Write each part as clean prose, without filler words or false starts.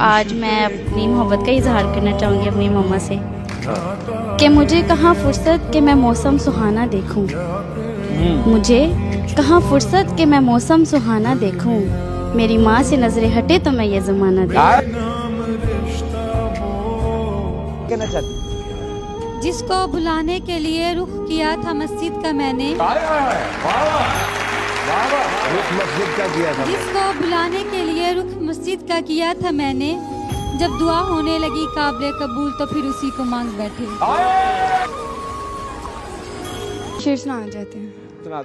आज मैं अपनी मोहब्बत का इजहार करना चाहूँगी अपनी मम्मा से कि मुझे कहाँ फुर्सत कि मैं मौसम सुहाना देखूँ। मुझे कहाँ फुर्सत कि मैं मौसम सुहाना देखूँ। मेरी माँ से नजरें हटे तो मैं ये ज़माना देखूँ। जिसको बुलाने के लिए रुख किया था मस्जिद का मैंने, मस्जिद का किया था, जिसको बुलाने के लिए रुख मस्जिद का किया था मैंने, जब दुआ होने लगी काबिल कबूल तो फिर उसी को मांग बैठे। शेर सुनाना चाहते हैं। सुना।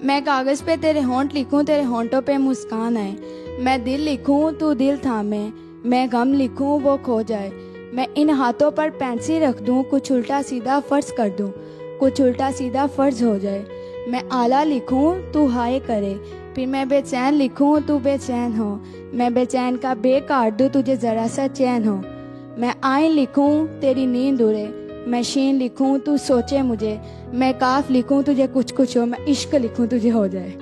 मैं कागज़ पे तेरे होंठ लिखूं, तेरे होंठों पे मुस्कान आए। मैं दिल लिखूं, तू दिल थामे। मैं गम लिखूं, वो खो जाए। मैं इन हाथों पर पेंसिल रख दूं, कुछ उल्टा सीधा फर्ज कर दूं, कुछ उल्टा सीधा फर्ज हो जाए। मैं आला लिखूं, तू हाय करे। फिर मैं बेचैन लिखूं, तू बेचैन हो। मैं बेचैन का बे काट दूं, तुझे ज़रा सा चैन हो। मैं आइन लिखूं, तेरी नींद उड़े। मैं शीन लिखूं, तू सोचे मुझे। मैं काफ लिखूं, तुझे कुछ कुछ हो। मैं इश्क लिखूं, तुझे हो जाए।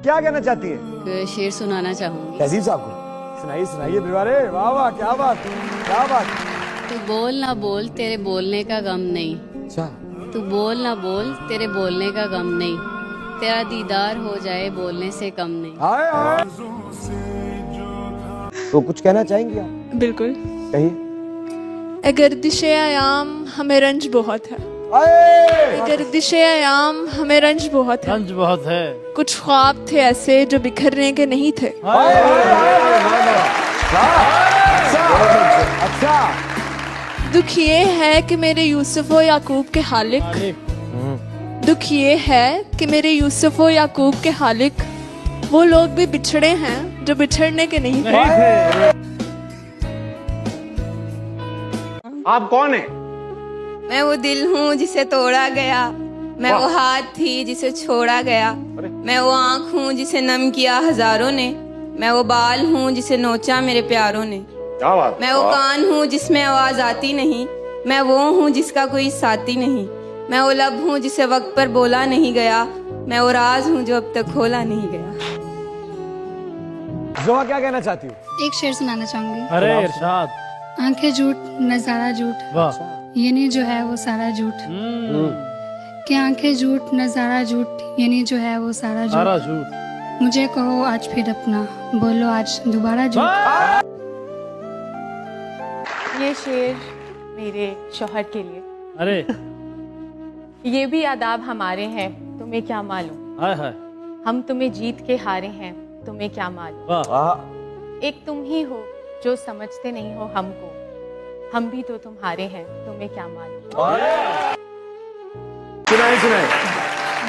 क्या कहना चाहती है? शेर सुनाना चाहूँगी। तहजीब साहब को सुनाइए, सुनाइए दीवारे। वाह वाह, क्या बात, क्या बात। तू बोल ना बोल, तेरे बोलने का गम नहीं। अच्छा, तू बोल ना बोल, तेरे बोलने का गम नहीं। तेरा दीदार हो जाए बोलने से कम नहीं। हाय हाय। तो कुछ कहना चाहेंगी आप? बिल्कुल। कहिए। अगर दिशे आयाम हमें रंज बहुत है। हाय। अगर दिशे आयाम हमें रंज बहुत है। रंज बहुत है। कुछ ख्वाब थे ऐसे जो बिखरने के नहीं थे। हाय हाय। अच्छा, अच्छा। दुख ये है कि मेरे यूसुफ व याकूब के हालिक। दुख ये है कि मेरे यूसुफ व याकूब के हालिक वो लोग भी बिछड़े हैं जो बिछड़ने के नहीं थे। आप कौन है? मैं वो दिल हूँ जिसे तोड़ा गया। मैं वो हाथ थी जिसे छोड़ा गया। मैं वो आँख हूँ जिसे नम किया हजारों ने। मैं वो बाल हूँ जिसे नोचा मेरे प्यारों ने। क्या बात। मैं वो कान हूँ जिसमें आवाज आती नहीं। मैं वो हूँ जिसका कोई साथी नहीं। मैं वो लब हूँ जिसे वक्त पर बोला नहीं गया। मैं वो राज हूँ जो अब तक खोला नहीं गया। जोहा, क्या कहना चाहती हूँ? एक शेर सुनाना चाहूंगी। अरे इरशाद। आंखें झूठ नजारा झूठ, वाह। ये नहीं जो है वो सारा झूठ। कि आंखें झूठ नजारा झूठ, ये नहीं जो है वो सारा सारा झूठ। झूठ। मुझे कहो आज फिर अपना, बोलो आज दोबारा झूठ। ये शेर मेरे शौहर के लिए। अरे ये भी आदाब हमारे हैं, तुम्हें क्या मालूम। हाय हाय। हम तुम्हें जीत के हारे हैं, तुम्हें क्या मालूम। वाह। एक तुम ही हो जो समझते नहीं हो हमको। हम भी तो तुम्हारे हैं, तुम्हें क्या मालूम। सुनाए, सुनाए।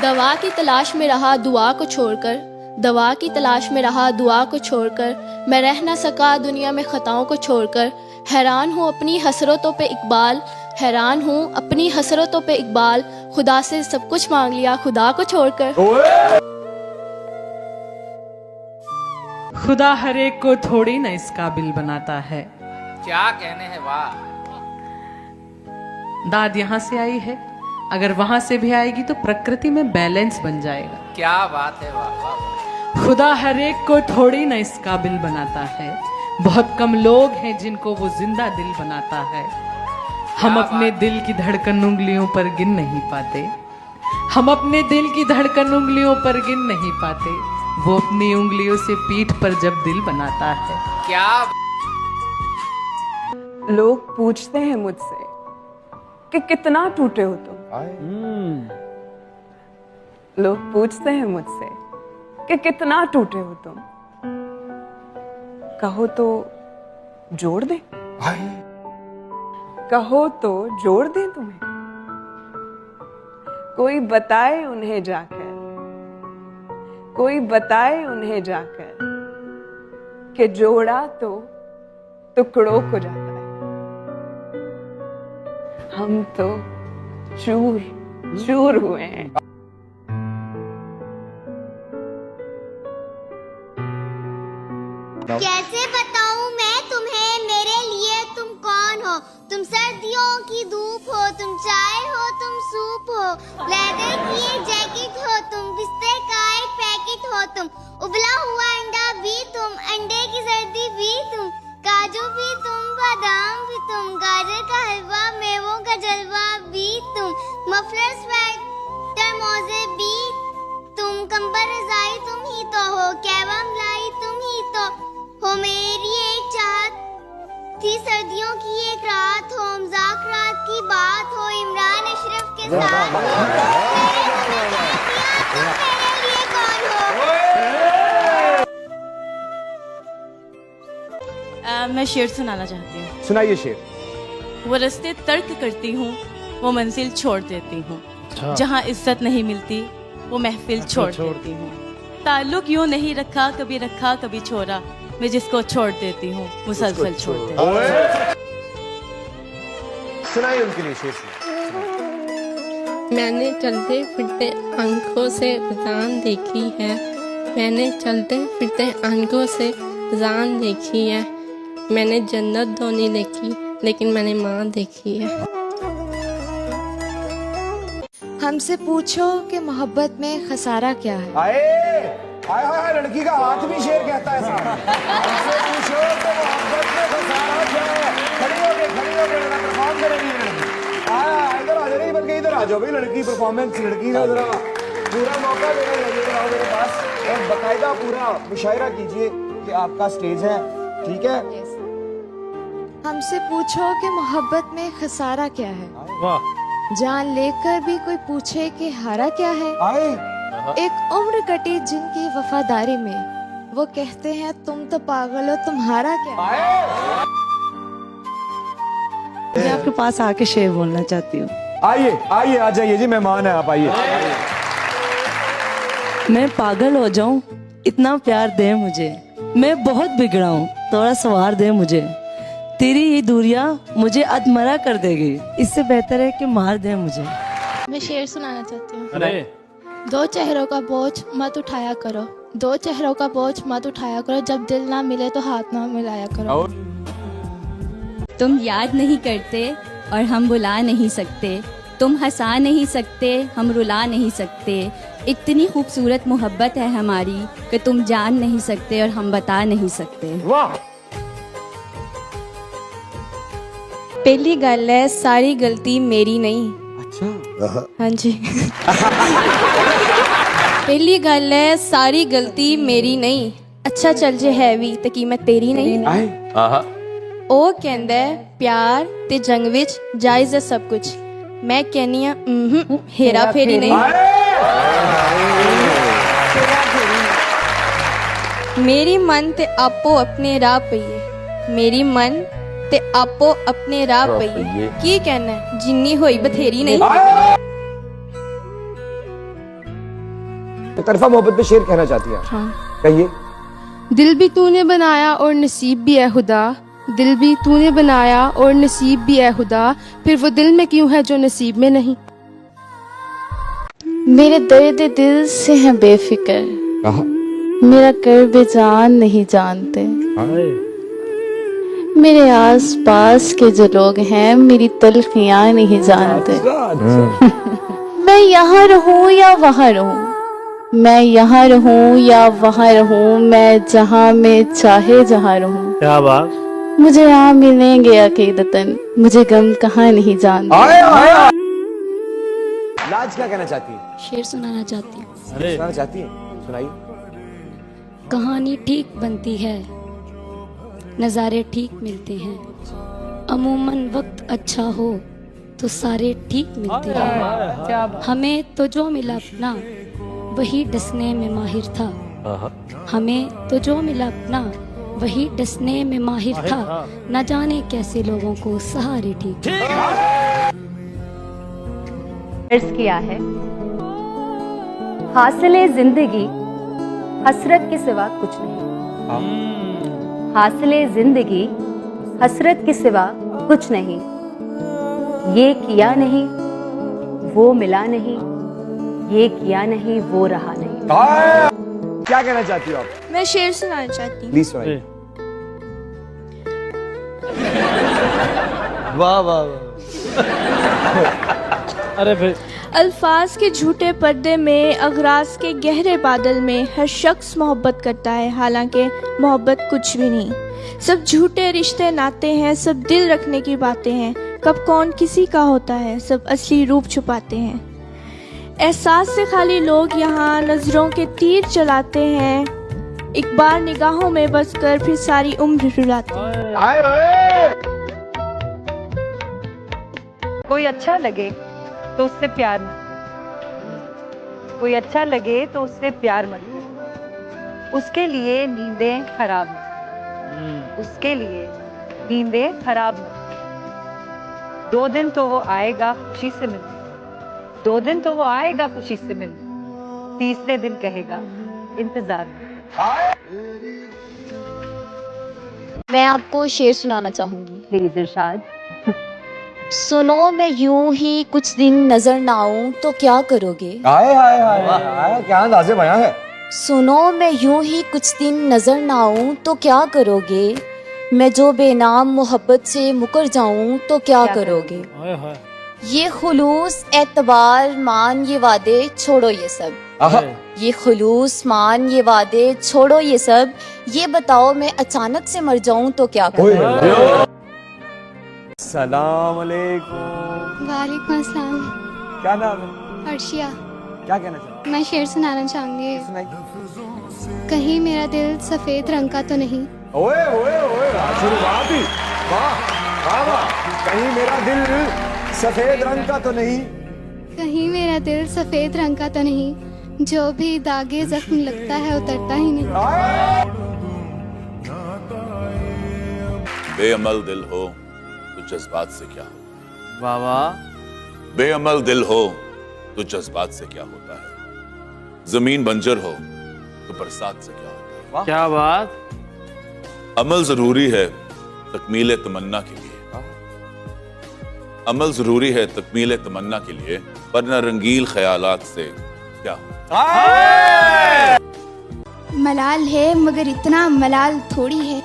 दवा की तलाश में रहा दुआ को छोड़कर, दवा की तलाश में रहा दुआ को छोड़कर। मैं रह न सका दुनिया में खताओं को छोड़कर। हैरान हूँ अपनी हसरतों पे इकबाल, हैरान हूँ अपनी हसरतों पे इकबाल। खुदा से सब कुछ मांग लिया खुदा को छोड़कर। खुदा हर एक को थोड़ी ना इस काबिल बनाता है। क्या कहने हैं, वाह। दाद यहाँ से आई है, अगर वहां से भी आएगी तो प्रकृति में बैलेंस बन जाएगा। क्या बात है, वाह वाह। खुदा हर एक को थोड़ी ना इस काबिल बनाता है। बहुत कम लोग हैं जिनको वो जिंदा दिल बनाता है। हम अपने दिल की धड़कन उंगलियों पर गिन नहीं पाते। हम अपने दिल की धड़कन उंगलियों पर गिन नहीं पाते। वो अपनी उंगलियों से पीठ पर जब दिल बनाता है। क्या लोग पूछते हैं मुझसे कि कितना टूटे हो तुम। लोग पूछते हैं मुझसे कि कितना टूटे हो तुम। कहो तो जोड़ दे, कहो तो जोड़ दे तुम्हें। कोई बताए उन्हें जाकर, कोई बताए उन्हें जाकर कि जोड़ा तो टुकड़ों को जाता है। हम तो चूर चूर हुए हैं। कैसे बताऊं मैं तुम्हें, मेरे लिए तुम कौन हो। तुम सर्दियों की धूप हो, तुम चाय हो, तुम सूप हो, लेदर की एक जैकेट हो तुम, बिस्तर का एक पैकेट हो तुम, उबला हुआ अंडा भी तुम, अंडे की सर्दी भी तुम, काजू भी तुम, बादाम भी तुम, गाजर का हलवा, मेवों का जलवा भी तुम, मफलर स्वेटर मोजे भी तुम, कंबल रजाई तुम ही तो हो, कैवा मलाई तुम ही तो हो, मेरी एक चाहत थी सर्दियों की एक रात हो, मजाक रात की बात हो, इमरान अशरफ के साथ हो, तुम मेरे लिए कौन हो। मैं शेर सुनाना चाहती हूँ। सुनाइए शेर। वो रास्ते तर्क करती हूँ, वो मंजिल छोड़ देती हूँ, अच्छा। जहाँ इज्जत नहीं मिलती वो महफिल छोड़ देती हूँ, ताल्लुक यूँ नहीं रखा कभी छोड़ा, मैं जिसको छोड़ देती हूँ मुसलसल छोड़ देती हूँ। सुनाइए उनके लिए शेर। मैंने चलते फिरते आंखों से जान देखी है, मैंने चलते फिरते आंखों से जान देखी है, मैंने जन्नत तो नहीं देखी लेकिन मैंने माँ देखी है। हमसे पूछो कि मोहब्बत में खसारा क्या है। हाय हाय लड़की का हाथ भी शेर कहता है साहब। हमसे पूछो तो मोहब्बत में खसारा क्या है। खड़ी हो गई जरा परफॉर्म करेगी लड़की। इधर आ जाइए, बल्कि इधर आ जाओ भाई, लड़की परफॉर्मेंस लड़की का जरा पूरा मौका देना चाहिए आओ मेरे पास और बकायदा पूरा मुशायरा कीजिए कि आपका स्टेज है, ठीक है। हमसे पूछो कि मोहब्बत में खसारा क्या है। वाह। जान लेकर भी कोई पूछे कि हारा क्या है। एक उम्र कटी जिनकी वफादारी में, वो कहते हैं तुम तो पागल हो, तुम्हारा क्या है। मैं आपके पास आके शेर बोलना चाहती हूँ। आइए आइए आ जाइए जी, मेहमान है आप, आइए। मैं पागल हो जाऊं इतना प्यार दे मुझे, मैं बहुत बिगड़ा हूँ थोड़ा सवार दे मुझे, तेरी ये दूरियां मुझे अधमरा कर देगी, इससे बेहतर है कि मार दे मुझे। मैं शेर सुनाना चाहती हूँ। अरे दो चेहरों का बोझ मत उठाया करो, दो चेहरों का बोझ मत उठाया करो, जब दिल ना मिले तो हाथ ना मिलाया करो। तुम याद नहीं करते और हम बुला नहीं सकते, तुम हंसा नहीं सकते हम रुला नहीं सकते, इतनी खूबसूरत मोहब्बत है हमारी कि तुम जान नहीं सकते और हम बता नहीं सकते। वाह। पहली गल है सारी गलती मेरी नहीं। अच्छा। हाँ जी। पहली गल है सारी गलती मेरी नहीं, अच्छा चल जे है भी तो की मैं तेरी नहीं। ਉਹ ਕਹਿੰਦਾ ਪਿਆਰ ਤੇ ਜੰਗ ਵਿੱਚ ਜਾਇਜ਼ ਹੈ ਸਭ ਕੁਝ, ਮੈਂ ਕਹਿੰਨੀ ਆ ਹੇਰਾ ਫੇਰੀ ਨਹੀਂ। ਮੇਰੀ ਮਨ ਤੇ ਆਪੋ ਆਪਣੇ ਰਾਹ ਪਈਏ, ਮੇਰੀ ਮਨ ਤੇ ਆਪੋ ਆਪਣੇ ਰਾਹ ਪਈਏ, ਕੀ ਕਹਿਣਾ ਜਿੰਨੀ ਹੋਈ ਬਥੇਰੀ नहीं। तरफा मोहब्बत पे शेर कहना चाहती है। हाँ। कहिए। दिल भी तूने बनाया और नसीब भी है खुदा, दिल भी तूने बनाया और नसीब भी है खुदा, फिर वो दिल में क्यों है जो नसीब में नहीं। मेरे दर्द दिल से हैं बेफिक्र, मेरा कर्ब जान नहीं जानते, मेरे आस पास के जो लोग हैं मेरी तलखियां नहीं जानते। मैं यहाँ रहूं या वहाँ रहूं, मैं यहाँ रहूं या वहाँ रहूं, मैं जहाँ में चाहे जहाँ रहूं, क्या बात। मुझे यहाँ मिलेंगे अकीदतन, मुझे गम कहाँ नहीं जानते। लाज क्या कहना चाहती है? शेर सुनाना चाहती हूँ। सुनाना चाहती है, सुनाइए। कहानी ठीक बनती है, नज़ारे ठीक मिलते हैं, अमूमन वक्त अच्छा हो तो सारे ठीक मिलते हैं, हमें तो जो मिला अपना वही डसने में माहिर था, हमें तो जो मिला अपना वही डसने में माहिर था, न जाने कैसे लोगों को सहारे ठीक। अर्ज किया है, हासिले जिंदगी हसरत के सिवा कुछ नहीं, हासिले जिंदगी हसरत के सिवा कुछ नहीं, ये किया नहीं वो मिला नहीं, ये किया नहीं वो रहा नहीं। क्या कहना चाहती हो आप? मैं शेर सुनाना चाहती हूँ। प्लीज सुनाइए। वाह वाह वाह। अरे भाई अल्फाज के झूठे पर्दे में, अगराज के गहरे बादल में हर शख्स मोहब्बत करता है, हालांकि मोहब्बत कुछ भी नहीं। सब झूठे रिश्ते नाते हैं, सब दिल रखने की बातें हैं। कब कौन किसी का होता है, सब असली रूप छुपाते हैं। एहसास से खाली लोग यहाँ नजरों के तीर चलाते हैं। एक बार निगाहों में बस कर फिर सारी उम्र रुलाते हैं। कोई अच्छा लगे तो उससे प्यार मत, कोई अच्छा लगे तो उससे प्यार मत, उसके लिए नींदें खराब मत, उसके लिए नींदें खराब मत। 2 दिन तो वो आएगा खुशी से मिलने, 2 दिन तो वो आएगा खुशी से मिलने, तीसरे दिन कहेगा इंतजार में। मैं आपको शेर सुनाना चाहूंगी। प्लीज इरशाद। सुनो मैं यूं ही कुछ दिन नजर ना आऊं तो क्या करोगे? हाय हाय हाय हाय, क्या अंदाज़े बयां है। सुनो मैं यूं ही कुछ दिन नजर ना आऊं तो क्या करोगे? मैं जो बेनाम मोहब्बत से मुकर जाऊं तो क्या करोगे? ये खुलूस एतबार मान ये वादे छोड़ो ये सब, ये खुलूस मान ये वादे छोड़ो ये सब। ये बताओ मैं अचानक से मर जाऊं तो क्या करोगे? सलाम अलैकुम। वालेकुम अस्सलाम। क्या नाम है? अर्शिया। क्या कहना चाहते? मैं शेर सुनाना चाहूंगी। कहीं मेरा दिल सफेद रंग का तो नहीं। ओए ओए ओए, शुरुआत ही वाह वाह वाह। कहीं मेरा दिल सफेद रंग का तो नहीं, कहीं मेरा दिल सफेद रंग का तो नहीं, जो भी दागे जख्म लगता है उतरता ही नहीं। बेअमल दिल हो तो जज्बात से क्या हो? वाह वाह। बेअमल दिल हो तो जज्बात से क्या होता है? जमीन बंजर हो तो बरसात से क्या होता है? क्या बात। अमल जरूरी है तकमील तमन्ना के लिए, अमल जरूरी है तकमील तमन्ना के लिए, वरना रंगील ख्यालात से क्या हो? मलाल है मगर इतना मलाल थोड़ी है,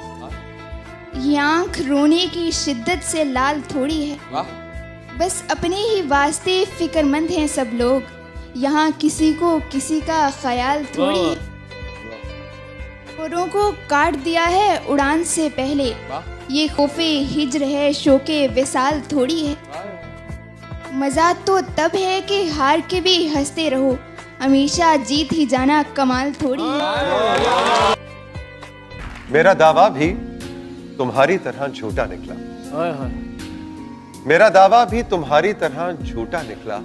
ये आँख रोने की शिद्दत से लाल थोड़ी है। बस अपने ही वास्ते फिक्रमंद हैं सब लोग, यहाँ किसी को किसी का ख्याल थोड़ी है। औरों को काट दिया है उड़ान से पहले, ये खौफे हिज्र है शोके विसाल थोड़ी है। मजा तो तब है कि हार के भी हंसते रहो, हमेशा जीत ही जाना कमाल थोड़ी है। मेरा दावा भी तुम्हारी तरह झूठा निकला, मेरा दावा भी तुम्हारी तरह झूठा निकला।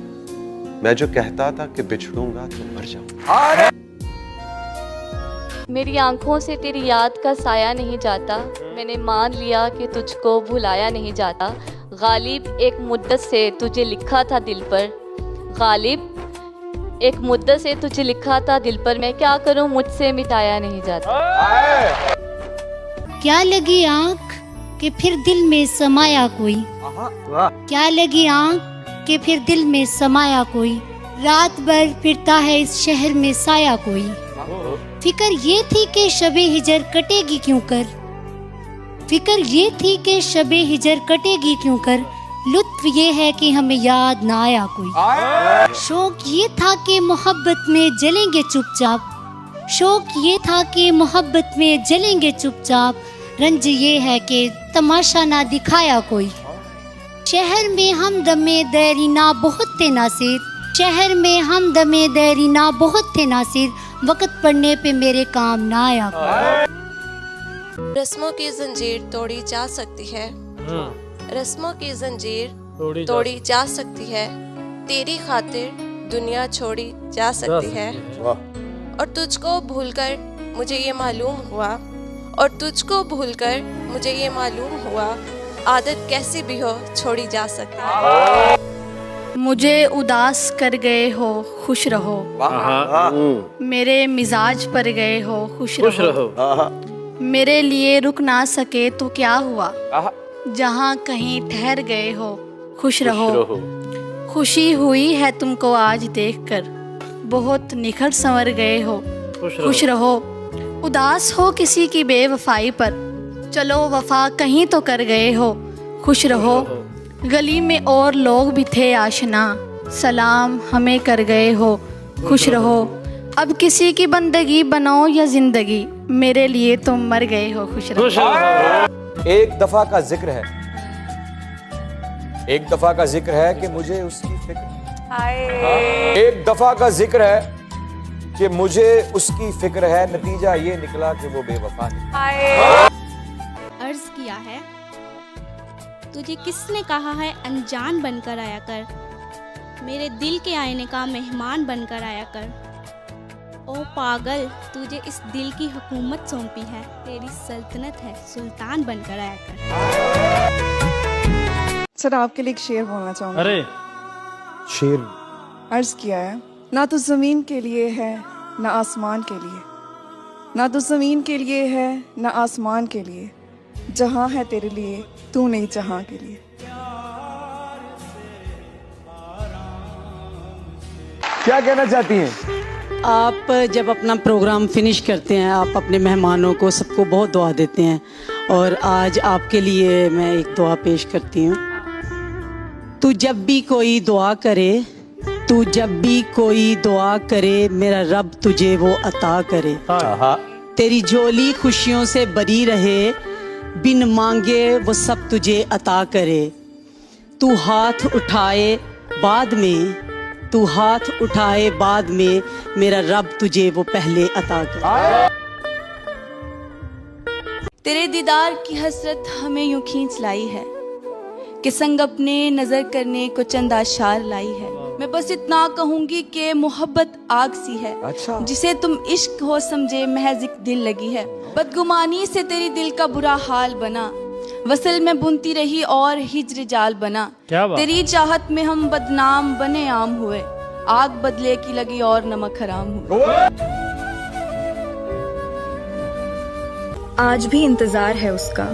मैं जो कहता था कि बिछड़ूंगा तो मर जाऊं। मेरी आंखों से तेरी याद का साया नहीं जाता, मैंने मान लिया कि तुझको भुलाया नहीं जाता। गालिब एक मुद्दत से तुझे लिखा था दिल पर, गालिब एक मुद्दत से तुझे लिखा था दिल पर, मैं क्या करूं मुझसे मिटाया नहीं जाता। क्या लगी आँख कि फिर दिल में समाया कोई, क्या लगी आँख कि फिर दिल में समाया कोई, रात भर फिरता है इस शहर में साया कोई। फिक्र ये थी कि शबे हिजर कटेगी क्यों कर, फिक्र ये थी कि शबे हिजर कटेगी क्यों कर, लुत्फ ये है कि हमें याद ना आया कोई। शौक ये था कि मोहब्बत में जलेंगे चुपचाप, शौक ये था कि मोहब्बत में जलेंगे चुपचाप, रंज ये है कि तमाशा ना दिखाया कोई। शहर में हम दमे दैरीना बहुत थे नासिर, शहर में हम दमे दैरीना बहुत थे नासिर, वक्त पड़ने पे मेरे काम ना आया। रस्मों की जंजीर तोड़ी जा सकती है, रस्मों की जंजीर तोड़ी जा सकती है, तेरी खातिर दुनिया छोड़ी जा सकती है। और तुझको भूलकर मुझे ये मालूम हुआ, और तुझको भूलकर मुझे ये मालूम हुआ, आदत कैसी भी हो छोड़ी जा सकती है। मुझे उदास कर गए हो खुश रहो, मेरे मिजाज पर गए हो खुश रहो, मेरे लिए रुक ना सके तो क्या हुआ, जहाँ कहीं ठहर गए हो खुश रहो। खुशी हुई है तुमको आज देखकर, बहुत निखर संवर गए हो खुश रहो। उदास हो किसी की बेवफाई पर, चलो वफा कहीं तो कर गए हो खुश रहो। गली में और लोग भी थे आशना, सलाम हमें कर गए हो, खुश रहो। अब किसी की बंदगी बनाओ या जिंदगी, मेरे लिए तुम मर गए हो, खुश रहो। एक दफा का जिक्र है, एक दफा का जिक्र है कि मुझे उसकी फिक्र, एक दफा का जिक्र है कि मुझे उसकी फिक्र है, नतीजा ये निकला कि वो बेवफा है। अर्ज किया है, तुझे किसने कहा है अनजान बनकर आया कर, मेरे दिल के आईने का मेहमान बनकर आया कर। ओ पागल, तुझे इस दिल की हुकूमत सौंपी है, तेरी सल्तनत है, सुल्तान बनकर आया कर। सर आपके लिए एक शेर बोलना चाहूँगी। अरे शेर अर्ज किया है, ना तो जमीन के लिए है ना आसमान के लिए, ना तो जमीन के लिए है ना आसमान के लिए, जहां है तेरे लिए तू नहीं जहां के लिए। क्या कहना चाहती हैं? आप जब अपना प्रोग्राम फिनिश करते हैं, आप अपने मेहमानों को सबको बहुत दुआ देते हैं, और आज आपके लिए मैं एक दुआ पेश करती हूँ। तू जब भी कोई दुआ करे, तू जब भी कोई दुआ करे, मेरा रब तुझे वो अता करे। तेरी झोली खुशियों से भरी रहे, बिन मांगे वो सब तुझे अता करे। तू हाथ उठाए बाद में, तू हाथ उठाए बाद में, मेरा रब तुझे वो पहले अता करे। तेरे दीदार की हसरत हमें यूं खींच लाई है कि संग अपने नजर करने को चंद आशार लाई है। मैं बस इतना कहूंगी कि मोहब्बत आग सी है, अच्छा। जिसे तुम इश्क हो समझे महज एक दिल लगी है। बदगुमानी से तेरी दिल का बुरा हाल बना, वसल में बुनती रही और हिज्र जाल बना। क्या बात? तेरी चाहत में हम बदनाम बने आम हुए, आग बदले की लगी और नमक हराम हुए। आज भी इंतजार है उसका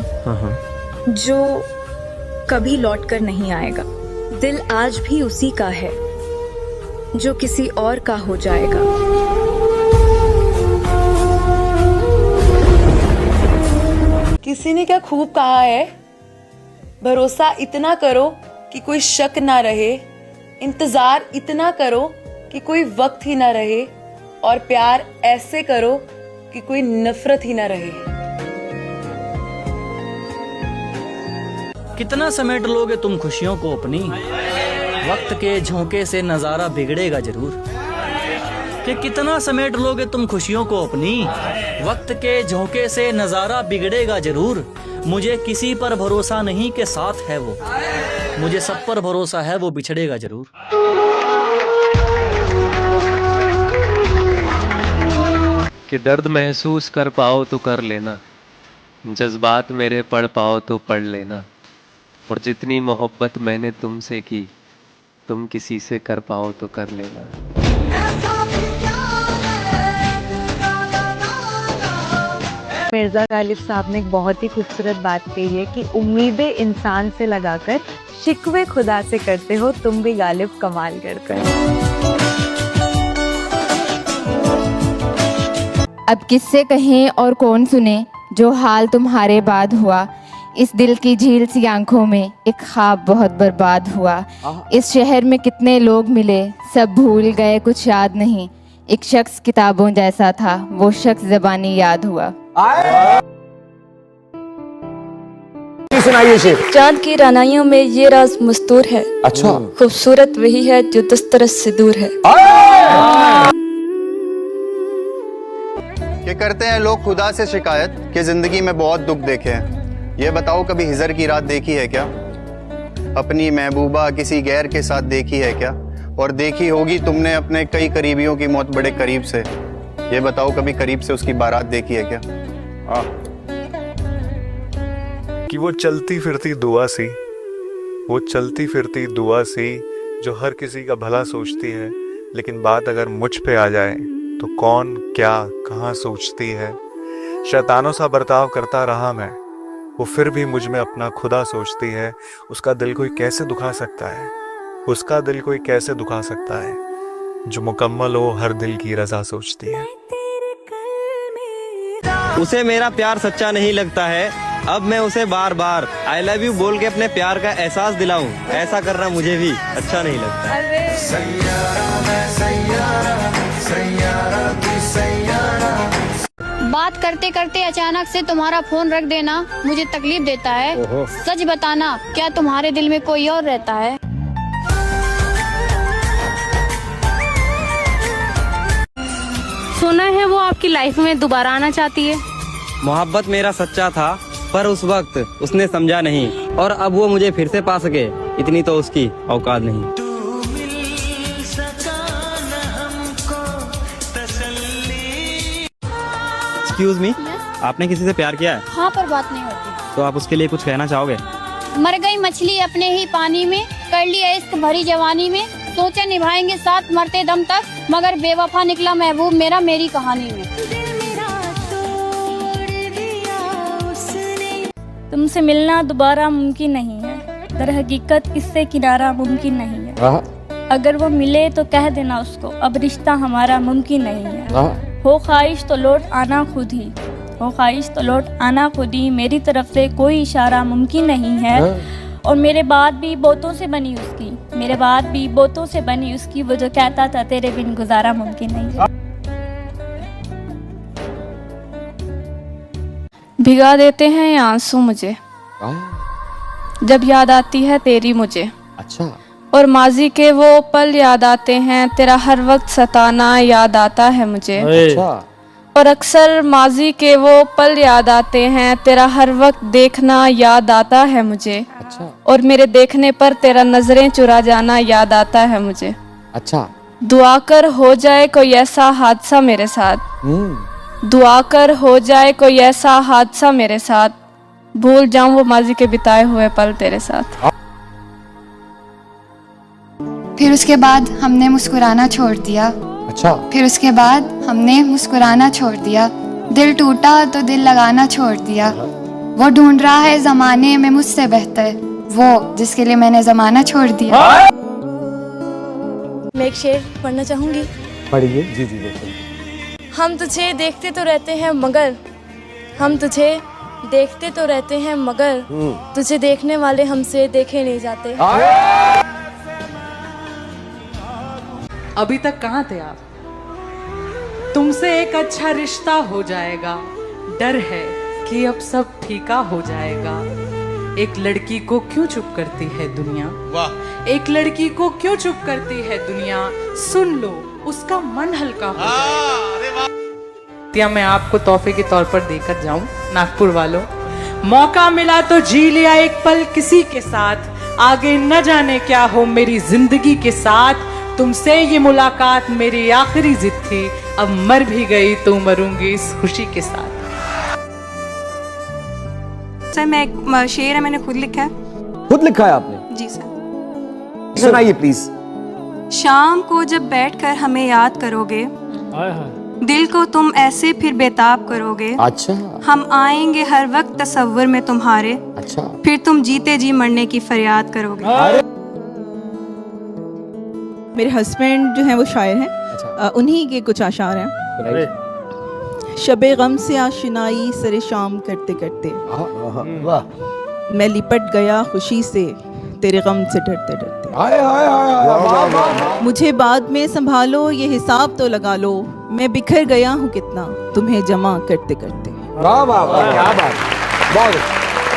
जो कभी लौटकर नहीं आएगा। दिल आज भी उसी का है जो किसी और का हो जाएगा। किसी ने क्या खूब कहा है, भरोसा इतना करो कि कोई शक ना रहे, इंतजार इतना करो कि कोई वक्त ही ना रहे, और प्यार ऐसे करो कि कोई नफरत ही ना रहे। कितना समेट लोगे तुम खुशियों को अपनी, वक्त के झोंके से नजारा बिगड़ेगा जरूर। कि कितना समेट लोगे तुम खुशियों को अपनी, वक्त के झोंके से नजारा बिगड़ेगा जरूर। मुझे किसी पर भरोसा नहीं के साथ है वो, मुझे सब पर भरोसा है वो बिछड़ेगा जरूर। कि दर्द महसूस कर पाओ तो कर लेना, जज्बात मेरे पढ़ पाओ तो पढ़ लेना, और जितनी मोहब्बत मैंने तुमसे की, तुम किसी से कर पाओ तो कर लेना। मिर्ज़ा गालिब साहब ने एक बहुत ही खूबसूरत बात कही है कि उम्मीदें इंसान से लगाकर शिकवे खुदा से करते हो, तुम भी गालिब कमाल कर। अब किससे कहें और कौन सुने, जो हाल तुम्हारे बाद हुआ। इस दिल की झील सी आंखों में एक ख्वाब बहुत बर्बाद हुआ। इस शहर में कितने लोग मिले, सब भूल गए कुछ याद नहीं। एक शख्स किताबों जैसा था, वो शख्स ज़बानी याद हुआ। सुनाइए शेर। चांद की रानाइयों में ये राज मस्तूर है, अच्छा। खूबसूरत वही है जो दस्तरस से दूर है। ये करते हैं लोग खुदा से शिकायत कि जिंदगी में बहुत दुख देखे हैं। ये बताओ कभी हिजर की रात देखी है क्या? अपनी महबूबा किसी गैर के साथ देखी है क्या? और देखी होगी तुमने अपने कई करीबियों की मौत बड़े करीब से। ये बताओ कभी करीब से उसकी बारात देखी है क्या? कि वो चलती फिरती दुआ सी, वो चलती फिरती दुआ सी जो हर किसी का भला सोचती है, लेकिन बात अगर मुझ पे आ जाए तो कौन क्या कहाँ सोचती है। शैतानों सा बर्ताव करता रहा मैं, वो फिर भी मुझ में अपना खुदा सोचती है। उसका दिल कोई कैसे दुखा सकता है, उसका दिल कोई कैसे दुखा सकता है, जो मुकम्मल हो हर दिल की रजा सोचती है। उसे मेरा प्यार सच्चा नहीं लगता है, अब मैं उसे बार बार आई लव यू बोल के अपने प्यार का एहसास दिलाऊं, ऐसा करना मुझे भी अच्छा नहीं लगता। बात करते करते अचानक से तुम्हारा फोन रख देना मुझे तकलीफ देता है। सच बताना, क्या तुम्हारे दिल में कोई और रहता है? सुना है वो आपकी लाइफ में दोबारा आना चाहती है। मोहब्बत मेरा सच्चा था, पर उस वक्त उसने समझा नहीं, और अब वो मुझे फिर से पा सके इतनी तो उसकी औकात नहीं। एक्सक्यूज मी, आपने किसी से प्यार किया है? हाँ, पर बात नहीं होती। तो आप उसके लिए कुछ कहना चाहोगे? मर गई मछली अपने ही पानी में, कर लिया इश्क भरी जवानी में, सोचे निभाएंगे साथ मरते दम तक, मगर बेवफा निकला महबूब मेरा मेरी कहानी में। तुमसे मिलना दोबारा मुमकिन नहीं है, दर हकीकत इससे किनारा मुमकिन नहीं है। अगर वो मिले तो कह देना उसको, अब रिश्ता हमारा मुमकिन नहीं है। हो ख्वाहिश तो लौट आना खुद ही, हो ख्वाहिश तो लौट आना खुद ही, मेरी तरफ से कोई इशारा मुमकिन नहीं है। और मेरे बाद भी बोतों से बनी उसकी, मेरे बाद भी बोतों से बनी उसकी, वो जो कहता था तेरे बिन गुजारा मुमकिन नहीं है। भिगा देते हैं ये आंसू मुझे, जब याद आती है तेरी मुझे। अच्छा। और माजी के वो पल याद आते हैं, तेरा हर वक्त सताना याद आता है मुझे। अच्छा। और अक्सर माजी के वो पल याद आते हैं, तेरा हर वक्त देखना याद आता है मुझे। अच्छा। और मेरे देखने पर तेरा नजरें चुरा जाना याद आता है मुझे। अच्छा। दुआ कर हो जाए कोई ऐसा हादसा मेरे साथ, दुआ कर हो जाए कोई ऐसा हादसा मेरे साथ, भूल जाऊं वो माजी के बिताए हुए पल तेरे साथ। फिर उसके बाद हमने मुस्कुराना छोड़ दिया। अच्छा। फिर उसके बाद हमने मुस्कुराना छोड़ दिया, दिल टूटा तो दिल लगाना छोड़ दिया। वो ढूंढ रहा है जमाने में मुझसे बेहतर, वो जिसके लिए मैंने जमाना छोड़ दिया। मैं एक शेर पढ़ना चाहूंगी। पढ़िए। जी जी बिल्कुल। हम तुझे देखते तो रहते हैं मगर, हम तुझे देखते तो रहते हैं मगर, तुझे देखने वाले हमसे देखे नहीं जाते। अभी तक कहाँ थे आप? तुमसे एक अच्छा रिश्ता हो जाएगा, डर है कि अब सब फीका हो जाएगा। एक लड़की को क्यों चुप करती है दुनिया, वाह। एक लड़की को क्यों चुप करती है दुनिया, सुन लो उसका मन हल्का हो जाएगा। क्या मैं आपको तोहफे के तौर पर देकर जाऊं नागपुर वालों? मौका मिला तो जी लिया एक पल किसी के साथ, आगे न जाने क्या हो मेरी जिंदगी के साथ। तुमसे ये मुलाकात मेरी आखिरी जिद थी, अब मर भी गई तो मरूंगी इस खुशी के साथ। सर मैं एक शेर है, मैंने खुद लिखा है। खुद लिखा है आपने? जी सर। सुनाइए प्लीज। शाम को जब बैठकर हमें याद करोगे, दिल को तुम ऐसे फिर बेताब करोगे। अच्छा। हम आएंगे हर वक्त तसव्वुर में तुम्हारे, अच्छा। फिर तुम जीते जी मरने की फरियाद करोगे। मेरे हस्बैंड जो हैं वो शायर हैं, उन्हीं के कुछ आशार हैं। शबे गम से आशनाई सरे शाम करते करते, मैं लिपट गया खुशी से तेरे गम से डरते डरते। मुझे बाद में संभालो ये हिसाब तो लगा लो, मैं बिखर गया हूँ कितना तुम्हें जमा करते करते। वाह वाह वाह, क्या बात। बहुत